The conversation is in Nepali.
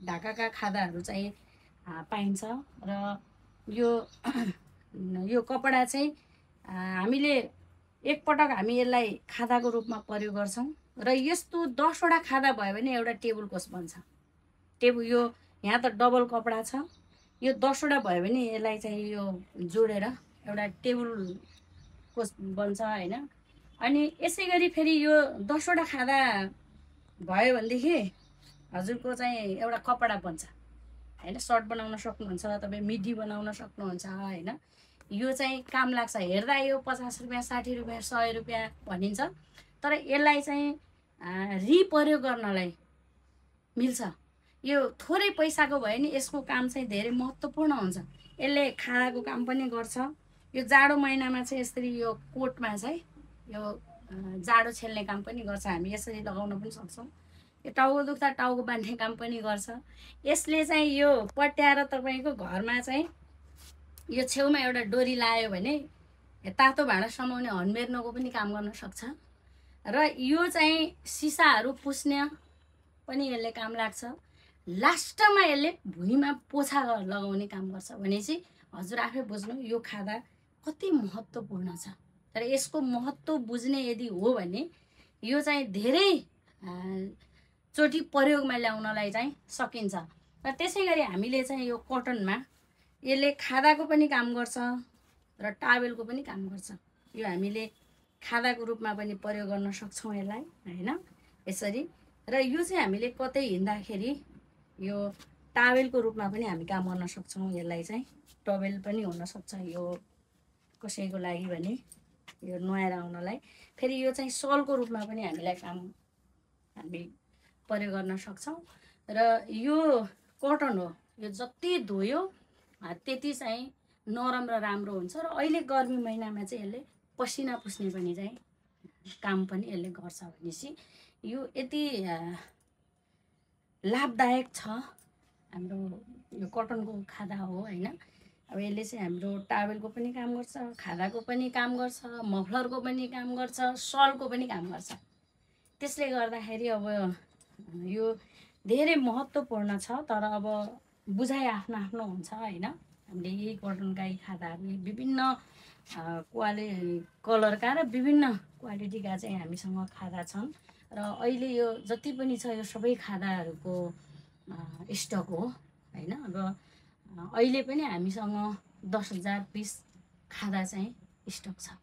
ढाकाका खादाहरू चाहिँ पाइन्छ र यो यो कपडा चाहिँ हामीले एकपटक हामी यसलाई खादाको रूपमा प्रयोग गर्छौँ र यस्तो 10 वटा खादा भयो भने एउटा टेबल कोस बन्छ। यो यहाँ त डबल कपडा छ, यो 10 वटा भयो भने यसलाई चाहिँ यो जोडेर एउटा टेबल कोस बन्छ हैन। अनि यसै गरी फेरि यो 10 वटा खादा भयो भनेदेखि हजुरको चाहिँ एउटा कपडा बन्छ हैन। सर्ट बनाउन सक्नुहुन्छ, तपाईँ मिडी बनाउन सक्नुहुन्छ हैन। यो चाहिँ काम लाग्छ। हेर्दा यो 50 रुपियाँ 60 रुपियाँ 100 रुपियाँ भनिन्छ, तर यसलाई चाहिँ रिप्रयोग गर्नलाई मिल्छ। यो थोरै पैसाको भयो नि यसको काम चाहिँ धेरै महत्त्वपूर्ण हुन्छ। यसले खादाको काम पनि गर्छ। यो जाडो महिनामा चाहिँ यसरी यो कोटमा चाहिँ यो जाडो छेल्ने काम पनि गर्छ। हामी यसरी लगाउन पनि सक्छौँ। यो टाउको दुख्दा टाउको बाँध्ने काम पनि गर्छ। यसले चाहिँ यो पट्याएर तपाईँको घरमा चाहिँ यो छेउमा एउटा डोरी लायो भने तातो भाँडा समाउने हन्मेर्नको पनि काम गर्न सक्छ। र यो चाहिँ सिसाहरू पुस्ने पनि यसले काम लाग्छ। लास्टमा यसले भुइँमा पोछा लगाउने काम गर्छ। भनेपछि हजुर आफै बुझ्नु यो खादा कति महत्त्वपूर्ण छ। तर यसको महत्त्व बुझ्ने यदि हो भने यो चाहिँ धेरै चोटि प्रयोगमा ल्याउनलाई चाहिँ सकिन्छ। र त्यसै गरी हामीले चाहिँ यो कटनमा यसले खादाको पनि काम गर्छ र टावेलको पनि काम गर्छ। यो हामीले खादाको रूपमा पनि प्रयोग गर्न सक्छौँ यसलाई हैन यसरी। र यो चाहिँ हामीले कतै हिँड्दाखेरि यो टावेलको रूपमा पनि हामी काम गर्न सक्छौँ। यसलाई चाहिँ टवेल पनि हुन सक्छ यो कसैको लागि भने यो नुहाएर आउनलाई। फेरि यो चाहिँ सलको रूपमा पनि हामी प्रयोग गर्न सक्छौँ। र यो कटन हो, यो जति धोयो त्यति चाहिँ नरम र राम्रो हुन्छ। र अहिले गर्मी महिनामा चाहिँ यसले पसिना पुस्ने पनि चाहिँ काम पनि यसले गर्छ। भनेपछि यो यति लाभदायक छ हाम्रो यो कटनको खादा हो हैन। अब यसले चाहिँ हाम्रो टावेलको पनि काम गर्छ, खादाको पनि काम गर्छ, मफलरको पनि काम गर्छ, सलको पनि काम गर्छ। त्यसले गर्दाखेरि अब यो धेरै महत्त्वपूर्ण छ। तर अब बुझाइ आफ्नो आफ्नो हुन्छ हैन। हामीले यही कटनका खादाहरू विभिन्न कलरका र विभिन्न क्वालिटीका चाहिँ हामीसँग खादा छन्। र अहिले यो जति पनि छ यो सबै खादाहरूको स्टक हो हैन। अब अहिले पनि हामीसँग 10,000 पिस खादा चाहिँ स्टक छ।